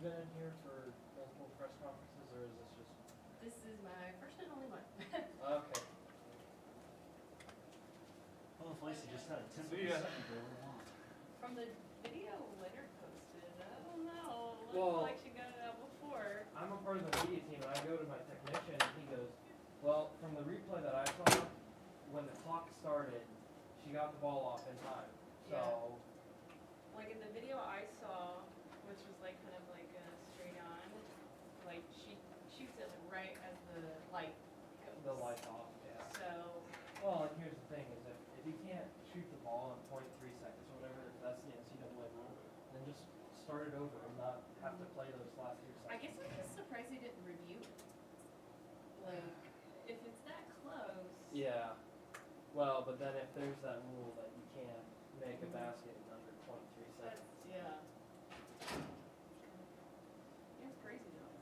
been in here for multiple press conferences, or is this just? This is my first and only one. Okay. Well, if Lacey just had a 10% See ya. From the video Leonard posted, I don't know. Looks Well, like she got it out before. I'm a part of the media team, and I go to my technician, and he goes, well, from the replay that I saw, when the clock started, she got the ball off in time. So, Like in the video I saw, which was like kind of like straight on, like she shoots it right as the light goes. the light's off, yeah. So, Well, and here's the thing, is if you can't shoot the ball in 0.3 seconds or whatever, if that's the NCAA rule, then just start it over and not have to play those last 3 seconds. I guess I'm just surprised he didn't review it. Like, if it's that close. Yeah. Well, but then if there's that rule that you can't make a basket in under 0.3 That's, seconds. yeah. Yeah, it's crazy though.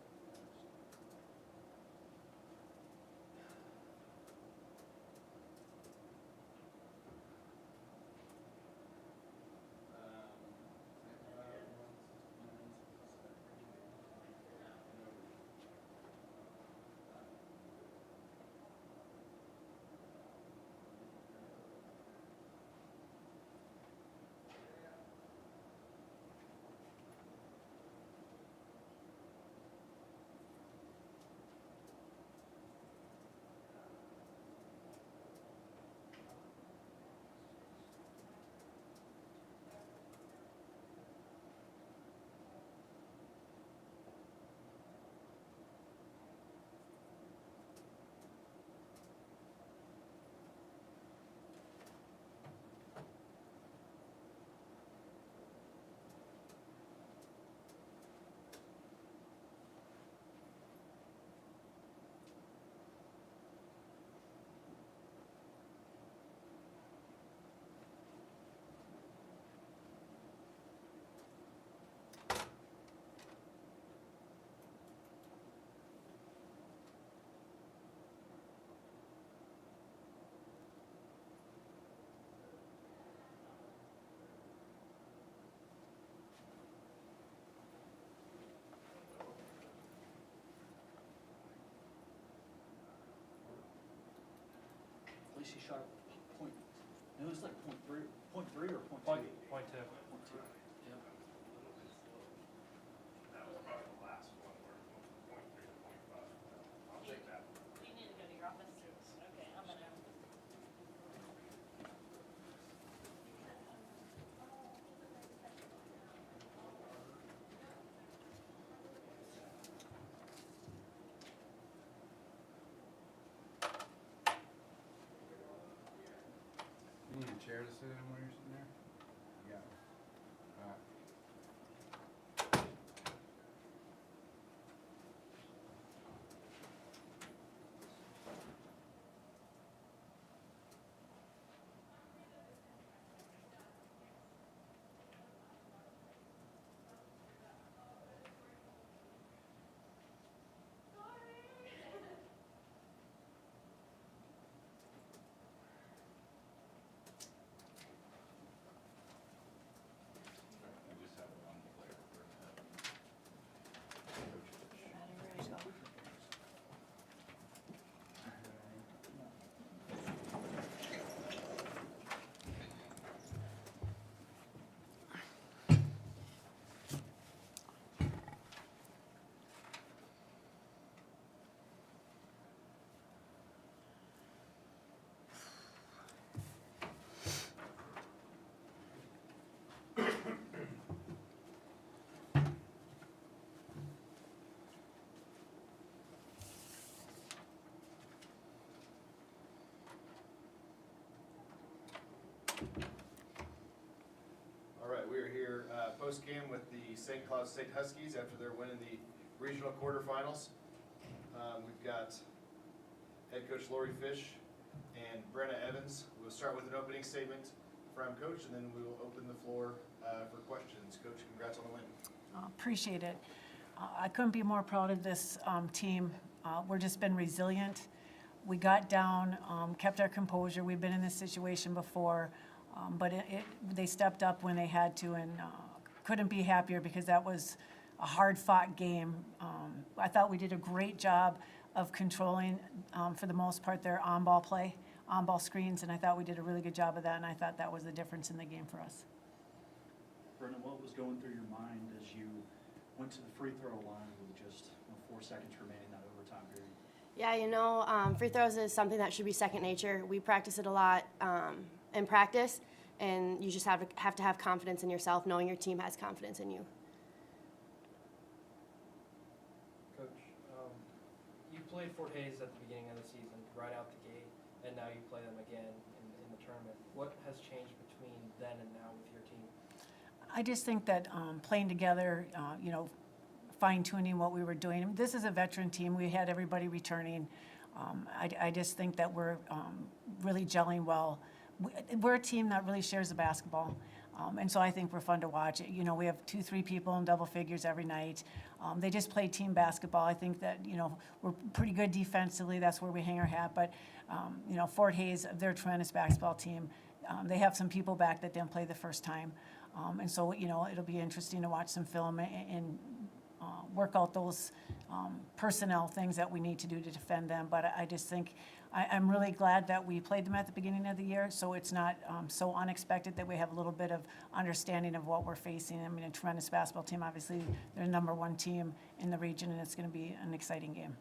Lacey shot point. No, it's like point three or point two. Point 2. Point two. Yep. That was probably the last one where it went from 0.3 to 0.5. I'll take that. You need to go to your office. Okay, I'm gonna. You need a chair to sit in when you're sitting there? Yeah. Alright. I just have one player for All right, we are here post-game with the St. Cloud State Huskies after their win in the regional quarterfinals. We've got head coach Lori Fish and Brenna Evans. We'll start with an opening statement from Coach, and then we will open the floor for questions. Coach, congrats on the win. Appreciate it. I couldn't be more proud of this team. We're just been resilient. We got down, kept our composure. We've been in this situation before, but they stepped up when they had to, and couldn't be happier because that was hard-fought game. I thought we did a great job of controlling, for the most part, their on-ball play, on-ball screens, and I thought we did a really good job of that, and I thought that was the difference in the game for us. Brendan, what was going through your mind as you went to the free throw line with just 4 seconds remaining in that overtime period? Yeah, free throws is something that should be second nature. We practice it a lot in practice, and you just have to have confidence in yourself, knowing your team has confidence in you. Coach, you played Fort Hays at the beginning of the season, right out the gate, and now you play them again in the tournament. What has changed between then and now with your team? I just think that playing together, fine-tuning what we were doing. This is a veteran team. We had everybody returning. I just think that we're really gelling well. We're a team that really shares the basketball, and so I think we're fun to watch. We have 2-3 people in double figures every night. They just play team basketball. I think that, we're pretty good defensively. That's where we hang our hat. But, Fort Hays, they're a tremendous basketball team. They have some people back that didn't play the first time. And so, it'll be interesting to watch some film and work out those personnel things that we need to do to defend them. But I just think I'm really glad that we played them at the beginning of the year, so it's not so unexpected, that we have a little bit of understanding of what we're facing. I mean, a tremendous basketball team. Obviously, they're the #1 team in the region, and it's going to be an exciting game.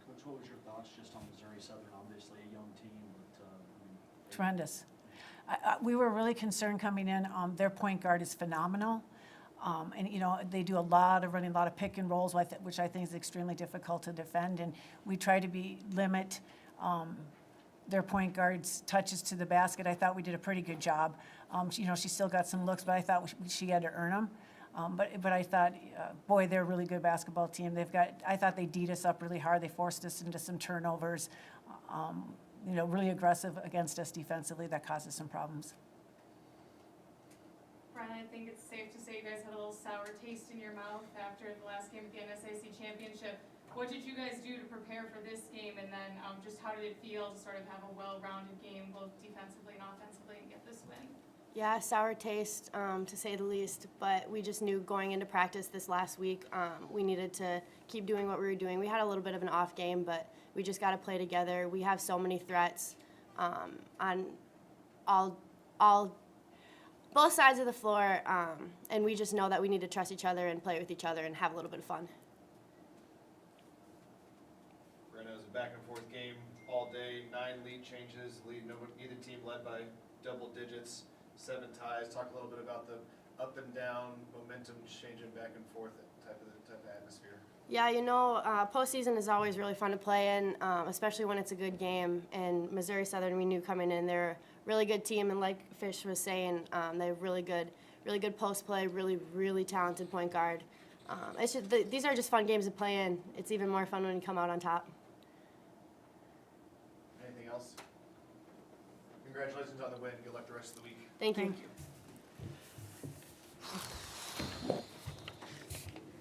Coach, what was your thoughts just on Missouri Southern? Obviously a young team, but Tremendous. We were really concerned coming in. Their point guard is phenomenal. And they do a lot of pick and rolls, which I think is extremely difficult to defend. And we try to limit their point guard's touches to the basket. I thought we did a pretty good job. She still got some looks, but I thought she had to earn them. But I thought, boy, they're a really good basketball team. I thought they D'd us up really hard. They forced us into some turnovers. Really aggressive against us defensively. That causes some problems. Brenna, I think it's safe to say you guys had a little sour taste in your mouth after the last game of the NSIC championship. What did you guys do to prepare for this game, and then just how did it feel to sort of have a well-rounded game, both defensively and offensively, and get this win? Yeah, sour taste, to say the least, but we just knew going into practice this last week, we needed to keep doing what we were doing. We had a little bit of an off game, but we just got to play together. We have so many threats on both sides of the floor, and we just know that we need to trust each other and play with each other and have a little bit of fun. Brenna, it was a back and forth game all day, 9 lead changes, neither team led by double digits, 7 ties. Talk a little bit about the up and down momentum changing back and forth type of atmosphere. Yeah, postseason is always really fun to play in, especially when it's a good game. And Missouri Southern, we knew coming in, they're a really good team, and like Fish was saying, they have really good post play, really, really talented point guard. These are just fun games to play in. It's even more fun when you come out on top. Anything else? Congratulations on the win. Good luck the rest of the week. Thank you. Thank you.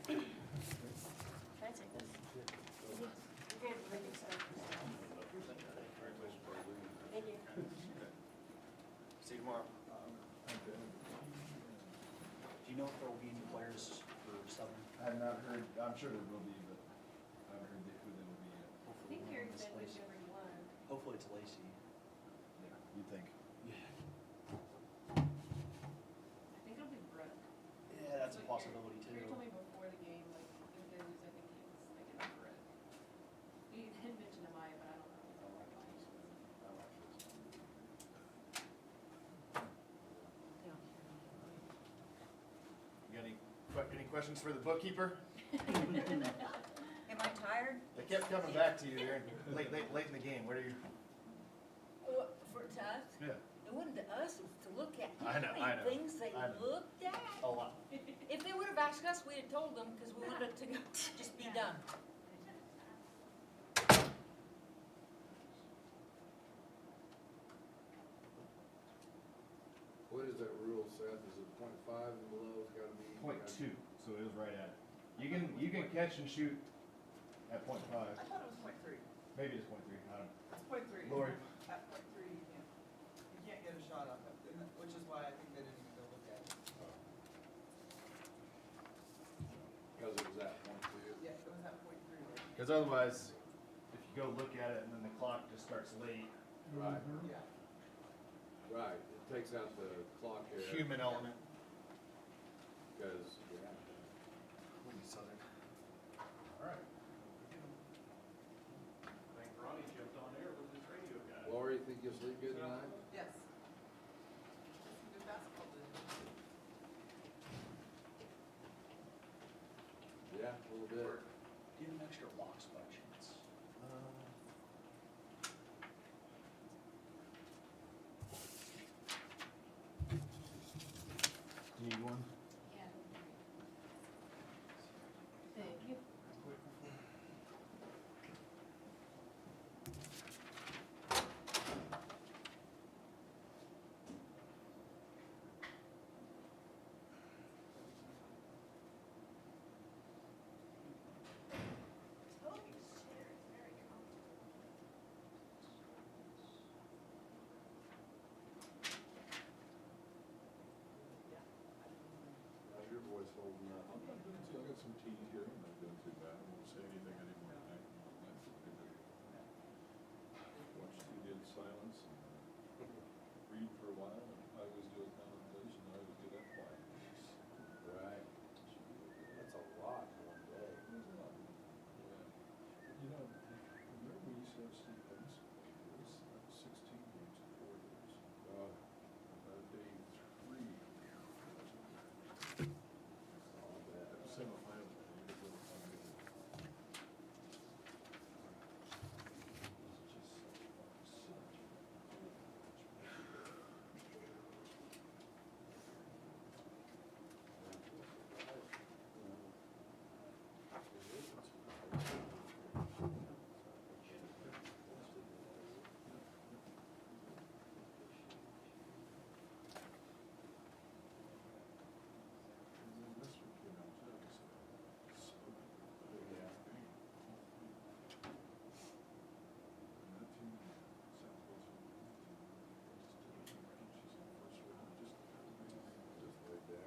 Can I take this? Thank you. See you tomorrow. do you know if there will be any players for Southern? I have not heard, I'm sure there will be, but I haven't heard who they will be yet. I think Gary said there's already one. Hopefully it's Lacey. Yeah, you think? I think it'll be Brooke. Yeah, that's a possibility too. Gary told me before the game, like, if they lose, I think he was thinking Brooke. He had mentioned Amaya, but I don't know. You got any questions for the bookkeeper? Am I tired? They kept coming back to you there late in the game. What are you? For to us? Yeah. It wasn't to us, it was to look at. I know, How I many know. things they I know. looked at. A lot. If they would have asked us, we'd have told them, because we wanted it to go, just be done. What is that rule, Seth? Is it .5 and below? It's gotta be. .2, so it was right at it. You can catch and shoot at .5. I thought it was .3. Maybe it's .3. I don't know. It's .3. Lori. At .3, you can't get a shot off it, which is why I think they didn't even go look at it. Because otherwise, if you go look at it and then the clock just starts late, Right. Yeah. Right, it takes out the clock here. human element. Because, yeah. Southern. All right. I think Ronnie jumped on air with his radio guy. Lori, think you'll sleep good tonight? Yes. Some good basketball today. Yeah, a little bit. Get an extra locks by chance. Need one? Thank you. How's your voice holding up? I'm not doing too, I got some tea here, I'm not doing too bad, I won't say anything anymore tonight. Watch TV in silence and read for a while, and I always do a contemplation, I always do that quiet. Right. That's a lot in one day. There's a lot, yeah. You know, remember we used to have Steve Benson, it was like 16 games in 4 years. Oh, Day 3. all that. Semifinal, you could go find it. Just right there.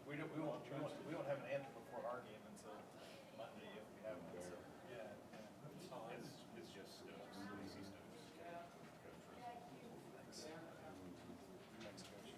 We won't have an answer before our game until Monday if we have one. So, yeah. It's just Stokes, easy Stokes. Thanks, Coach.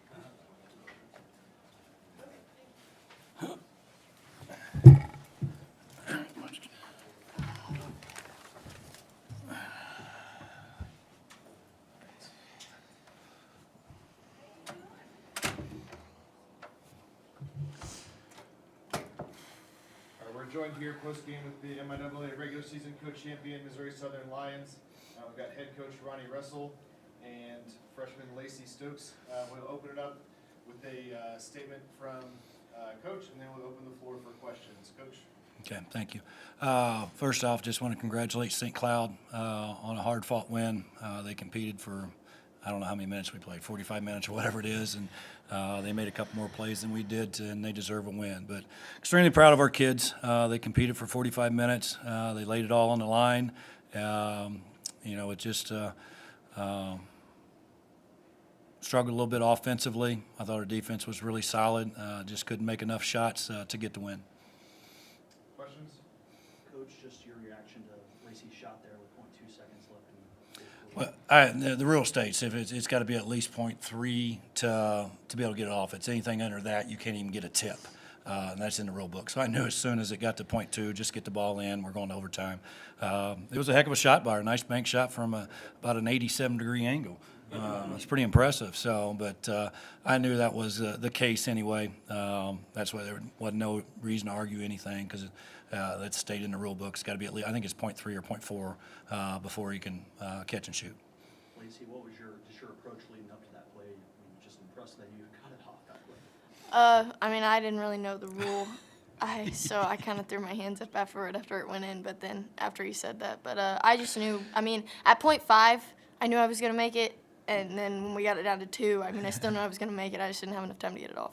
We're joined here post-game with the MIAA regular season co-champion Missouri Southern Lions. We've got head coach Ronnie Russell and freshman Lacey Stokes. We'll open it up with a statement from Coach, and then we'll open the floor for questions. Coach? Okay, thank you. First off, just want to congratulate St. Cloud on a hard-fought win. They competed for, I don't know how many minutes we played, 45 minutes or whatever it is, and they made a couple more plays than we did, and they deserve a win. But extremely proud of our kids. They competed for 45 minutes. They laid it all on the line. It just struggled a little bit offensively. I thought our defense was really solid. Just couldn't make enough shots to get the win. Questions? Coach, just your reaction to Lacey's shot there with 0.2 seconds left in the Well, the rule states if it's got to be at least 0.3 to be able to get it off. It's anything under that, you can't even get a tip. And that's in the rule book. So I knew as soon as it got to 0.2, just get the ball in. We're going to overtime. It was a heck of a shot by her. Nice bank shot from about an 87-degree angle. It's pretty impressive. So, but I knew that was the case anyway. That's why there wasn't no reason to argue anything because that's stated in the rule book. It's got to be at least, I think it's 0.3 or 0.4 before you can catch and shoot. Lacey, what was your approach leading up to that play? I mean, just impressed that you got it off that quick. I mean, I didn't really know the rule, so I kind of threw my hands up after it went in, but then after he said that. But I just knew, I mean, at 0.5, I knew I was going to make it, and then when we got it down to 2, I mean, I still knew I was going to make it. I just didn't have enough time to get it off.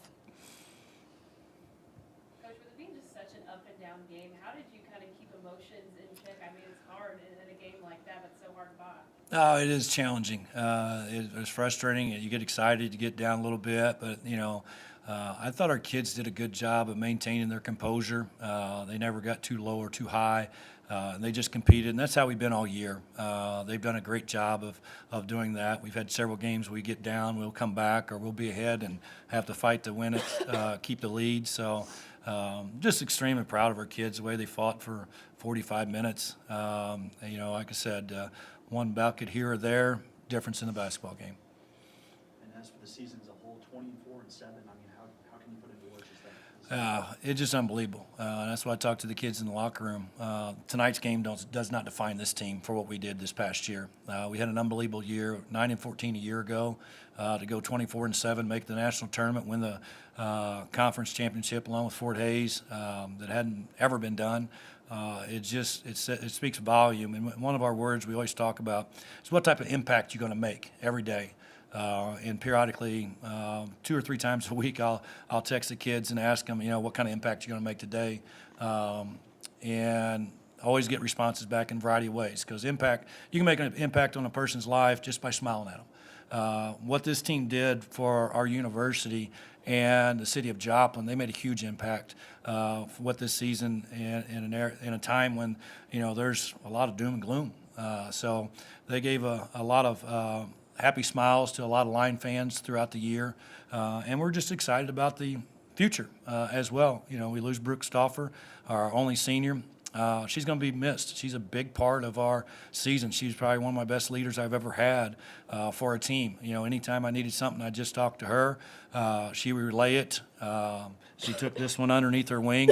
Coach, with it being just such an up and down game, how did you kind of keep emotions in check? I mean, it's hard in a game like that, but it's so hard to buy. Oh, it is challenging. It was frustrating. You get excited to get down a little bit, but, you know, I thought our kids did a good job of maintaining their composure. They never got too low or too high. They just competed, and that's how we've been all year. They've done a great job of doing that. We've had several games we get down, we'll come back, or we'll be ahead and have to fight to win it, keep the lead. So just extremely proud of our kids, the way they fought for 45 minutes. You know, like I said, one bucket here or there, difference in the basketball game. And as for the season as a whole, 24-7, I mean, how can you put into words just that? It's just unbelievable. And that's why I talked to the kids in the locker room. Tonight's game does not define this team for what we did this past year. We had an unbelievable year, 9-14 a year ago, to go 24-7, make the national tournament, win the conference championship along with Fort Hays. That hadn't ever been done. It speaks volume. And one of our words we always talk about is what type of impact you're going to make every day. And periodically, 2 or 3 times a week, I'll text the kids and ask them, you know, what kind of impact you're going to make today. And always get responses back in a variety of ways because impact, you can make an impact on a person's life just by smiling at them. What this team did for our university and the city of Joplin, they made a huge impact for what this season in a time when, you know, there's a lot of doom and gloom. So they gave a lot of happy smiles to a lot of Line fans throughout the year, and we're just excited about the future as well. You know, we lose Brooke Stauffer, our only senior. She's going to be missed. She's a big part of our season. She's probably one of my best leaders I've ever had for a team. You know, anytime I needed something, I just talked to her. She would relay it. She took this one underneath her wing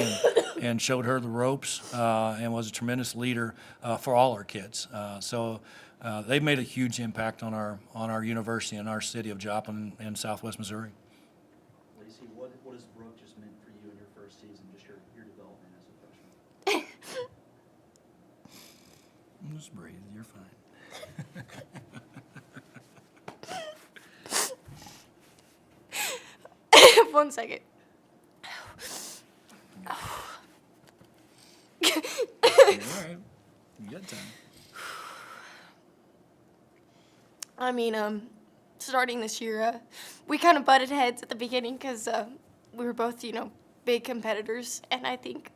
and showed her the ropes and was a tremendous leader for all our kids. So they've made a huge impact on our university and our city of Joplin and Southwest Missouri. Lacey, what has Brooke just meant for you in your first season, just your development as a freshman? Just breathe, you're fine. 1 second. You're all right. You got time. I mean, starting this year, we kind of butted heads at the beginning because we were both, you know, big competitors, and I think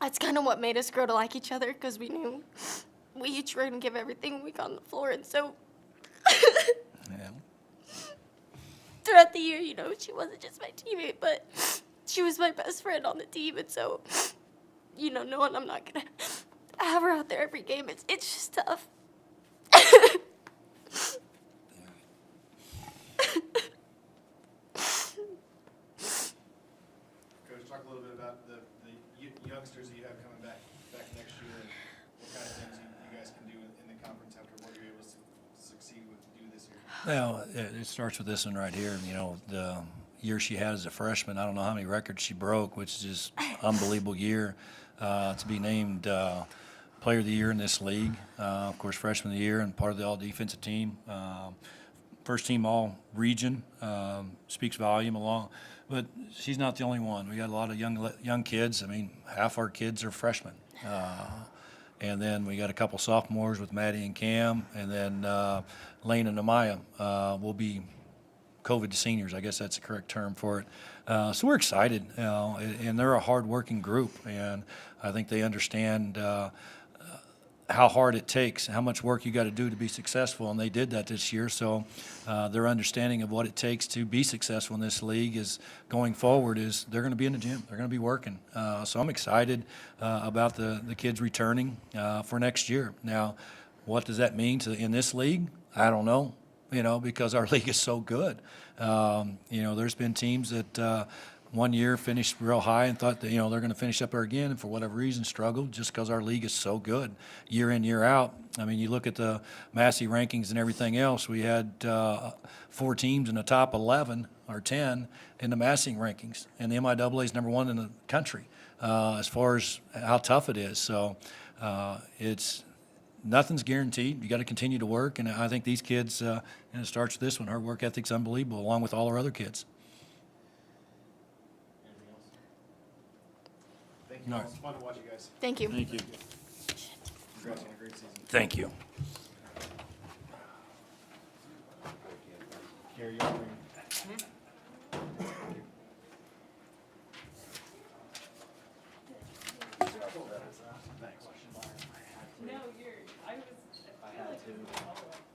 that's kind of what made us grow to like each other because we knew we each were going to give everything we got on the floor, and so Yeah. throughout the year, you know, she wasn't just my teammate, but she was my best friend on the team, and so, you know, knowing I'm not going to have her out there every game, it's just tough. Coach, talk a little bit about the youngsters that you have coming back next year and what kind of things you guys can do in the conference after what you're able to succeed with do this year. Well, it starts with this one right here. You know, the year she had as a freshman, I don't know how many records she broke, which is just unbelievable year to be named Player of the Year in this league. Of course, Freshman of the Year and part of the all-defensive team. First team all-region, speaks volume along. But she's not the only one. We got a lot of young kids. I mean, half our kids are freshmen. And then we got a couple sophomores with Maddie and Cam, and then Lane and Amaya will be COVID seniors. I guess that's the correct term for it. So we're excited, and they're a hard-working group, and I think they understand how hard it takes, how much work you got to do to be successful, and they did that this year. So their understanding of what it takes to be successful in this league is going forward is they're going to be in the gym, they're going to be working. So I'm excited about the kids returning for next year. Now, what does that mean in this league? I don't know, because our league is so good. There's been teams that one year finished real high and thought that, they're going to finish up there again, and for whatever reason struggled just because our league is so good year in, year out. I mean, you look at the Massey rankings and everything else, we had 4 teams in the top 11 or 10 in the Massey rankings, and the MIAA is number 1 in the country as far as how tough it is. So nothing's guaranteed. You got to continue to work, and I think these kids, and it starts with this one, our work ethic's unbelievable, along with all our other kids. Thank you. No. It's fun to watch you guys. Thank you. Thank you. Congrats on a great season. Thank you. Gary, you're bringing. No, I feel like